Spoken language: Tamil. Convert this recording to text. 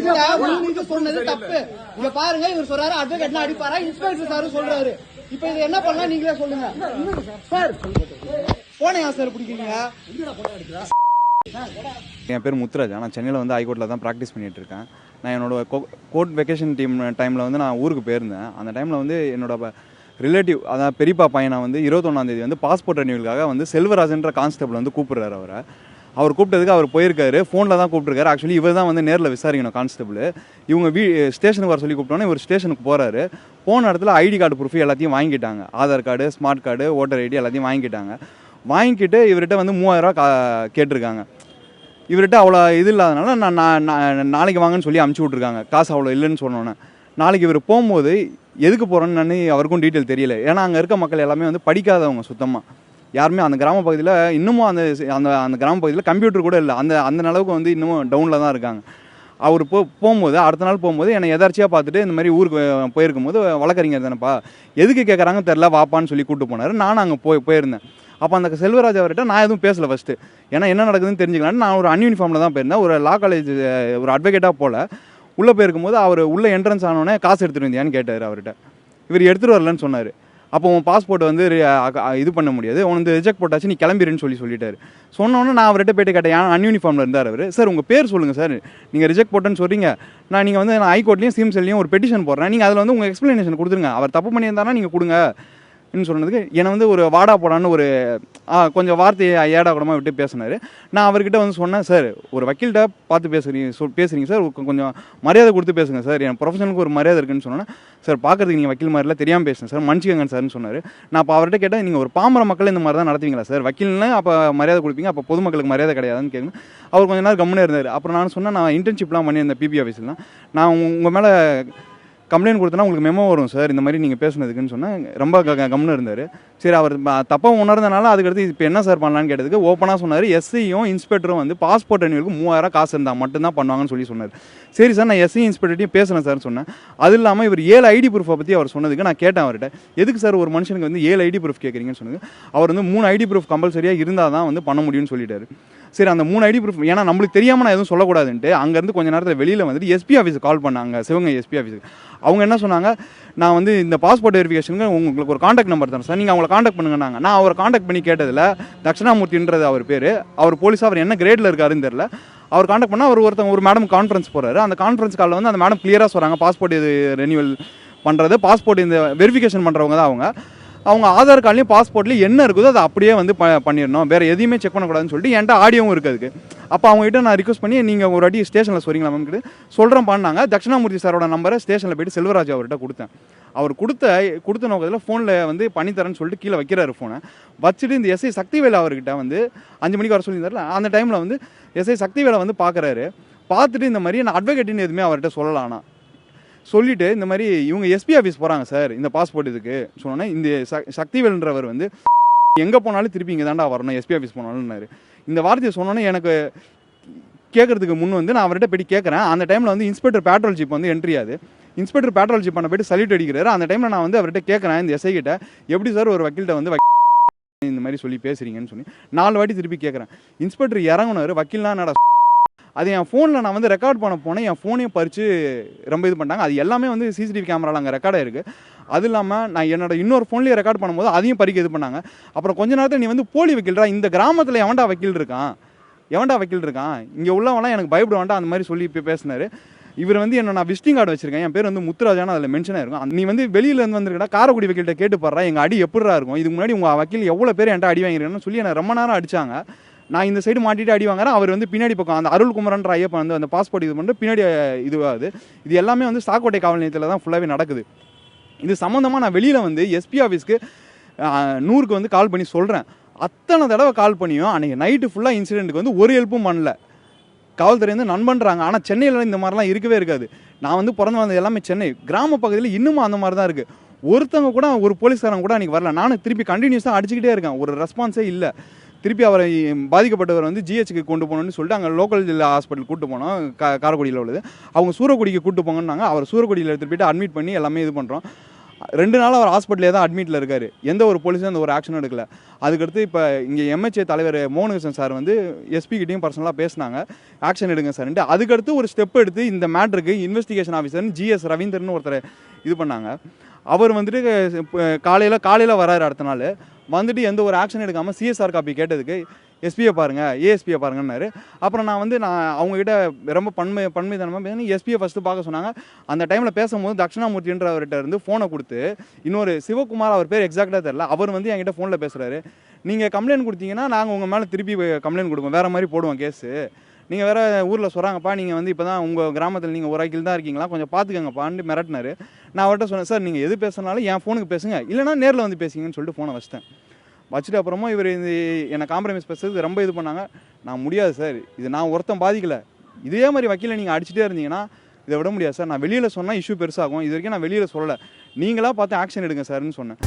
நீங்க சொன்னது தப்பு. இங்க பாருங்க, இவர் சொல்றாரு அட்வொகேட்னா அடிப்பாரா, இன்ஸ்பெக்டர் சார் சொல்றாரு. இப்ப இது என்ன பண்ணலாம் நீங்களே சொல்லுங்க சார். போனே சார் பிடிக்கிறீங்க. என் பேர் முத்துராஜ். நான் சென்னையில் வந்து ஹைகோர்ட்டில் தான் ப்ராக்டிஸ் பண்ணிகிட்டு இருக்கேன். நான் என்னோட கோர்ட் வெக்கேஷன் டைமில் வந்து நான் ஊருக்கு போயிருந்தேன். அந்த டைமில் வந்து என்னோட ரிலேட்டிவ், அதான் பெரியப்பா பையனை வந்து 21ஆம் தேதி வந்து பாஸ்போர்ட் ரெனியூவலுக்காக வந்து செல்வராஜன்ற கான்ஸ்டபிள் வந்து கூப்பிட்றாரு. அவர் கூப்பிட்டதுக்கு அவர் போயிருக்காரு. ஃபோனில் தான் கூப்பிட்டுருக்காரு. ஆக்சுவலி இவர் தான் வந்து நேரில் விசாரிக்கணும் கான்ஸ்டபிள். இவங்க ஸ்டேஷனுக்கு வர சொல்லி கூப்பிட்டோன்னே இவர் ஸ்டேஷனுக்கு போகிறாரு. போன இடத்துல ஐடி கார்டு ப்ரூஃப் எல்லாத்தையும் வாங்கிட்டாங்க. Aadhaar card, smart card, voter ID எல்லாத்தையும் வாங்கிட்டாங்க. வாங்கிக்கிட்டு இவர்கிட்ட வந்து 3000 ரூபா கேட்டிருக்காங்க. இவர்கிட்ட அவ்வளோ இது இல்லாதனால நான் நாளைக்கு வாங்கன்னு சொல்லி அமுச்சு விட்ருக்காங்க. காசு அவ்வளோ இல்லைன்னு சொன்னோன்னே நாளைக்கு இவர் போகும்போது எதுக்கு போகிறோன்னு அவருக்கும் டீட்டெயில் தெரியல. ஏன்னா அங்கே இருக்க மக்கள் எல்லாமே வந்து படிக்காதவங்க சுத்தமாக. யாருமே அந்த கிராம பகுதியில் இன்னமும் அந்த அந்த அந்த கிராம பகுதியில் கம்ப்யூட்டர் கூட இல்லை. அந்த அளவுக்கு வந்து இன்னமும் டவுனில் தான் இருக்காங்க. அவர் போகும்போது அடுத்த நாள் போகும்போது என்னை எதார்ச்சியாக பார்த்துட்டு இந்த மாதிரி ஊருக்கு போயிருக்கும்போது, வழக்கறிஞர் தானேப்பா, எதுக்கு கேட்குறாங்க தெரில, வாப்பான்னு சொல்லி கூப்பிட்டு போனார். நானும் அங்கே போயிருந்தேன். அப்போ அந்த செல்வராஜ் அவர்கிட்ட நான் எதுவும் பேசலை ஃபஸ்ட்டு. ஏன்னா என்ன நடக்குதுன்னு தெரிஞ்சுக்கலான்னு நான் ஒரு அன்யூனிஃபார்மில் தான் போயிருந்தேன். ஒரு லா காலேஜ் ஒரு அட்வொகேட்டாக போல் உள்ளே போயிருக்கும்போது அவர் உள்ளே என்ட்ரன்ஸ் ஆனோடனே காசு எடுத்துகிட்டு வந்தியான்னு கேட்டார் அவர்கிட்ட. இவர் எடுத்துகிட்டு வரலன்னு சொன்னார். அப்போ உன் பாஸ்போர்ட் வந்து இது பண்ண முடியாது, உனக்கு ரிஜெக்ட் போட்டாச்சு, நீ கிளம்பிடுன்னு சொல்லிட்டாரு. சொன்னோன்னே நான் அவர்கிட்ட போய்ட்டு கேட்டேன், அன்யூனிஃபார்மில் இருந்தார் அவர். சார் உங்கள் பேர் சொல்லுங்கள் சார், நீங்கள் ரிஜெக்ட் போட்டேன்னு சொல்கிறீங்க, நீங்கள் வந்து நான் ஹைகோர்ட்லேயும் சிஎம்செல்லையும் ஒரு பெட்டிஷன் போடுறேன், நீங்கள் அதில் வந்து உங்கள் எக்ஸ்ப்ளனேஷன் கொடுத்துருங்க, அவர் தப்பு பண்ணியிருந்தாருன்னா நீங்கள் கொடுங்க ன்னு சொன்னதுக்கு என்னை வந்து ஒரு வாடா போடான்னு ஒரு கொஞ்சம் வார்த்தையை ஏடா கூடமாக விட்டு பேசினார். நான் அவர்கிட்ட வந்து சொன்னேன், சார் ஒரு வக்கீல்கிட்ட பார்த்து பேசுகிறீங்க சார், கொஞ்சம் மரியாதை கொடுத்து பேசுங்க சார், என் ப்ரொஃபஷனுக்கு ஒரு மரியாதை இருக்குன்னு சொன்னேன். சார் பார்க்குறதுக்கு நீங்கள் வக்கீல் மாதிரிலாம் தெரியாமல் பேசுங்க சார், மன்னிச்சிக்கங்க சார்னு சொன்னார். நான் அப்போ அவர்கிட்ட கேட்டேன், நீங்கள் ஒரு பாமர மக்கள் இந்த மாதிரி தான் நடத்துவீங்களா சார், வக்கீல்னா அப்போ மரியாதை கொடுப்பீங்க, அப்போ பொதுமக்களுக்கு மரியாதை கிடையாதுன்னு கேட்கணும். அவர் கொஞ்சம் நேரம் கம்முனே இருந்தார். அப்புறம் நான் சொன்னேன், நான் இன்டர்ன்ஷிப்லாம் பண்ணியிருந்தேன் பிபி ஆஃபீஸில் தான், நான் உங்கள் மேலே கம்ப்ளைண்ட் கொடுத்தனா உங்களுக்கு மெமோ வரும் சார், இந்த மாதிரி நீங்கள் பேசுனதுக்குன்னு சொன்னேன். ரொம்ப கம்முன்னு இருந்தார். சரி, அவர் தப்பாக உணர்ந்தனால அதுக்கடுத்து இப்போ என்ன சார் பண்ணலான்னு கேட்டதுக்கு ஓப்பனாக சொன்னார், எஸ்ஐயும் இன்ஸ்பெக்டரும் வந்து பாஸ்போர்ட் ரெனியூவலுக்கு 3000 காசு இருந்தால் மட்டும்தான் பண்ணுவாங்கன்னு சொன்னார். சரி சார், நான் எஸ்ஐ இன்ஸ்பெக்டர்ட்டையும் பேசுகிறேன் சார்னு சொன்னேன். அது இல்லாமல் இவர் 7 ஐடி ப்ரூஃபை பற்றி அவர் சொன்னதுக்கு நான் கேட்டேன் அவர்கிட்ட, எதுக்கு சார் ஒரு மனுஷனுக்கு வந்து 7 ஐடி ப்ரூஃப் கேட்குறீங்கன்னு சொன்னது. அவர் வந்து 3 ஐடி ப்ரூஃப் கம்பல்சரியாக இருந்தால் தான் வந்து பண்ண முடியும்னு சொல்லிட்டாரு. சரி, அந்த 3 ஐடி ப்ரூஃப் ஏன்னா நம்மளுக்கு தெரியாமல் நான் எதுவும் சொல்லக்கூடாதுன்ட்டு அங்கேருந்து கொஞ்சம் நேரத்தில் வெளியில் வந்துட்டு எஸ்பி ஆஃபீஸுக்கு கால் பண்ணாங்க, சிவகங்கை எஸ்பி ஆஃபீஸுக்கு. அவங்க என்ன சொன்னாங்க, நான் வந்து இந்த பாஸ்போர்ட் வெரிஃபிகேஷனுக்கு உங்களுக்கு ஒரு காண்டாக்ட் நம்பர் தரேன் சார், நீங்கள் அவங்களை காண்டாக்ட் பண்ணுங்கன்னாங்க. நான் அவரை காண்டாக்ட் பண்ணி கேட்டதில் தட்சிணாமூர்த்தின்றது அவர் பேர், அவர் போலீஸாக அவர் என்ன கிரேடில் இருக்காருன்னு தெரியல. அவர் காண்டாக்ட் பண்ணால் ஒரு மேடம் கான்ஃபரன்ஸ் போகிறாரு. அந்த கான்ஃபரன்ஸ் காலில் வந்து அந்த மேடம் கிளியராக சொல்கிறாங்க, பாஸ்போர்ட் இது ரெனியூவல் பண்ணுறது, பாஸ்போர்ட் இந்த வெரிஃபிகேஷன் பண்ணுறவங்க தான் அவங்க ஆதார் கார்ட்லேயும் பாஸ்போர்ட்லேயும் என்ன இருக்குதோ அதை அப்படியே வந்து பண்ணிடணும், வேறு எதையுமே செக் பண்ணக்கூடாதுன்னு சொல்லிட்டு என்கிட்ட ஆடியோவும் இருக்குது. அப்போ அவங்ககிட்ட நான் ரிக்வஸ்ட் பண்ணி, நீங்கள் ஒரு அடி ஸ்டேஷனில் சொல்கிறீங்களா மேம் சொல்கிறேன் பண்ணாங்க. தட்சிணாமூர்த்தி சாரோட நம்பரை ஸ்டேஷனில் போய்ட்டு செல்வராஜ் அவர்கிட்ட கொடுத்தேன். அவர் கொடுத்த நோக்கத்தில் ஃபோனில் வந்து பண்ணித்தரேன்னு சொல்லிட்டு கீழே வைக்கிறாரு ஃபோனை வச்சுட்டு, இந்த எஸ்ஐ சக்திவேலு அவர்கிட்ட வந்து 5 மணிக்கு வர சொல்லியிருந்தார்ல, அந்த டைமில் வந்து எஸ்ஐ சக்திவேலை வந்து பார்க்குறாரு. பார்த்துட்டு இந்த மாதிரி நான் அட்வொகேட்டுன்னு எதுவுமே அவர்கிட்ட சொல்லலாம்னா சொல்லிவிட்டு, இந்த மாதிரி இவங்க எஸ்பி ஆஃபீஸ் போகிறாங்க சார் இந்த பாஸ்போர்ட் இதுக்கு சொன்னோன்னே, இந்த சக்திவேலுன்றவர் வந்து எங்கே போனாலும் திருப்பி இங்கே தாண்டா வரணும், எஸ்பி ஆஃபீஸ் போனாலும்னாரு. இந்த வார்த்தையை சொன்னோன்னே எனக்கு கேட்கறதுக்கு முன் வந்து நான் அவர்கிட்ட போய்ட்டு கேட்குறேன். அந்த டைமில் வந்து இன்ஸ்பெக்டர் பேட்ரோல் ஜீப் வந்து என்ட்ரி ஆகுது. இன்ஸ்பெக்டர் பேட்ரோல் ஜீப் பண்ண போய்ட்டு சல்யூட் அடிக்கிறாரு. அந்த டைமில் நான் வந்து அவர்கிட்ட கேட்குறேன், இந்த எஸ்ஐ கிட்ட, எப்படி சார் ஒரு வக்கீல்கிட்ட வந்து இந்த மாதிரி சொல்லி பேசுகிறீங்கன்னு சொல்லி 4 வாட்டி திருப்பி கேட்குறேன். இன்ஸ்பெக்டர் இறங்குனார், வக்கீல்னா என்னடா, அது என் ஃபோனில் நான் வந்து ரெக்கார்ட் பண்ண போனேன். என் ஃபோனையும் பறித்து ரொம்ப இது பண்ணிட்டாங்க. அது எல்லாமே வந்து சிசிடிவி கேமராவில் அங்கே ரெக்கார்டாக இருக்குது. அது இல்லாமல் நான் என்னோட இன்னொரு ஃபோன்லேயே ரெக்கார்ட் பண்ணும்போது அதையும் பறிக்க இது பண்ணாங்க. அப்புறம் கொஞ்ச நேரத்தில் நீ வந்து போலி வக்கீல்டா, இந்த கிராமத்தில் எவன்டா வக்கீல் இருக்கான், இங்கே உள்ளவங்களாம் எனக்கு பயப்படுவான்டா, அந்த மாதிரி சொல்லி இப்போ பேசினார். இவர் வந்து என்ன, நான் விசிட்டிங் கார்டு வச்சிருக்கேன், என் பேர் வந்து முத்துராஜான்னு அதில் மென்ஷன் ஆயிருக்கும். நீ வந்து வெளியிலேருந்து வந்துருக்கா, காரைக்குடி வக்கீல்கிட்ட கேட்டு பாடுறா, எங்கள் அடி எப்படிரா இருக்கும், இதுக்கு முன்னாடி உங்கள் வக்கீல் எவ்வளோ பேர் என்கிட்ட அடி வாங்கிருக்கேன்னு சொல்லி என்னை ரொம்ப நேரம் அடித்தாங்க. நான் இந்த சைடு மாட்டிட்டு அடி வாங்குறேன். அவர் வந்து பின்னாடி பக்கம் அந்த அருள்குமரன்ற ஐயப்பன் வந்து அந்த பாஸ்போர்ட் இது பண்ணிட்டு பின்னாடி இதுவாகுது. இது எல்லாமே வந்து சாக்கோட்டை காவல் நிலையத்தில் தான் ஃபுல்லாகவே நடக்குது. இது சம்மந்தமாக நான் வெளியில் வந்து எஸ்பி ஆஃபீஸ்க்கு 100க்கு வந்து கால் பண்ணி சொல்கிறேன். அத்தனை தடவை கால் பண்ணியும் அன்றைக்கி நைட்டு ஃபுல்லாக இன்சிடென்ட்டுக்கு வந்து ஒரு ஹெல்ப்பும் பண்ணல. காவல்துறை வந்து நண்பன்றாங்க. ஆனால் சென்னையில் இந்த மாதிரிலாம் இருக்கவே இருக்காது. நான் வந்து பிறந்து வந்தது எல்லாமே சென்னை கிராம பகுதியில், இன்னமும் அந்த மாதிரி தான் இருக்குது. ஒருத்தவங்க கூட, ஒரு போலீஸ்காரங்க கூட அன்றைக்கி வரல. நானும் திருப்பி கண்டினியூஸாக அடிச்சுக்கிட்டே இருக்கேன், ஒரு ரெஸ்பான்ஸே இல்லை. திருப்பி அவரை பாதிக்கப்பட்டவர் வந்து ஜிஹெச்சுக்கு கொண்டு போகணும்னு சொல்லிட்டு அங்கே லோக்கல் ஹாஸ்பிட்டல் கூட்டு போனோம், காரைக்குடியில் உள்ளது. அவங்க சூரக்குடிக்கு கூட்டு போங்கன்னாங்க. அவர் சூரக்குடியில் எடுத்துகிட்டு போய்ட்டு அட்மிட் பண்ணி எல்லாமே இது பண்ணுறோம். 2 நாள் அவர் ஹாஸ்பிட்டலே தான் அட்மிட்டில் இருக்கார். எந்த ஒரு போலீஸும் அந்த ஒரு ஆக்ஷனும் எடுக்கல. அதுக்கடுத்து இப்போ இங்கே எம்ஹெச்ஏ தலைவர் மோகன்கிருஷ்ணன் சார் வந்து எஸ்பி கிட்டையும் பர்சனலாக பேசினாங்க, ஆக்ஷன் எடுங்க சார்ன்ட்டு. அதுக்கடுத்து ஒரு ஸ்டெப் எடுத்து இந்த மேட்ருக்கு இன்வெஸ்டிகேஷன் ஆஃபீஸர்னு ஜிஎஸ் ரவீந்திரன் ஒருத்தர் இது பண்ணாங்க. அவர் வந்துட்டு காலையில் வராரு. அடுத்த நாள் வந்துட்டு எந்த ஒரு ஆக்ஷன் எடுக்காமல் சிஎஸ்ஆர் காப்பி கேட்டதுக்கு எஸ்பியை பாருங்கள், ஏஎஸ்பியை பாருங்கன்னாரு. அப்புறம் நான் அவங்ககிட்ட ரொம்ப பன்மைத்தனமாக பேசி எஸ்பியை ஃபஸ்ட்டு பார்க்க சொன்னாங்க. அந்த டைமில் பேசும்போது தட்சிணாமூர்த்தின்ற அவர்கிட்ட இருந்து ஃபோனை கொடுத்து இன்னொரு சிவகுமார், அவர் பேர் எக்ஸாக்டாக தெரில, அவர் வந்து என்கிட்ட ஃபோனில் பேசுகிறாரு. நீங்கள் கம்ப்ளைண்ட் கொடுத்தீங்கன்னா நாங்கள் உங்கள் மேலே திருப்பி கம்ப்ளைண்ட் கொடுப்போம், வேறு மாதிரி போடுவோம் கேஸு. நீங்கள் வேறு ஊரில் சொல்கிறாங்கப்பா, நீங்கள் வந்து இப்போ தான் உங்கள் கிராமத்தில் நீங்கள் ஒரு ஆக்கில் தான் இருக்கீங்களா, கொஞ்சம் பார்த்துக்கங்கப்பான்னு மிரட்டினார். நான் அவர்கிட்ட சொன்னேன், சார் நீங்கள் எது பேசுனாலும் என் ஃபோனுக்கு பேசுங்க, இல்லைனா நேரில் வந்து பேசுங்கன்னு சொல்லிட்டு ஃபோனை வச்சுட்டு அப்புறமா இவர் என்னை காம்ப்ரமைஸ் பேசுறது ரொம்ப இது பண்ணாங்க. நான் முடியாது சார், இது நான் ஒருத்தன் பாதிக்கலை, இதே மாதிரி வக்கீலை நீங்கள் அடிச்சுட்டே இருந்தீங்கன்னா இதை விட முடியாது சார், நான் வெளியில் சொன்னால் இஷ்யூ பெருசாகும், இது வரைக்கும் நான் வெளியில் சொல்லலை, நீங்களாக பார்த்து ஆக்ஷன் எடுங்க சார்னு சொன்னேன்.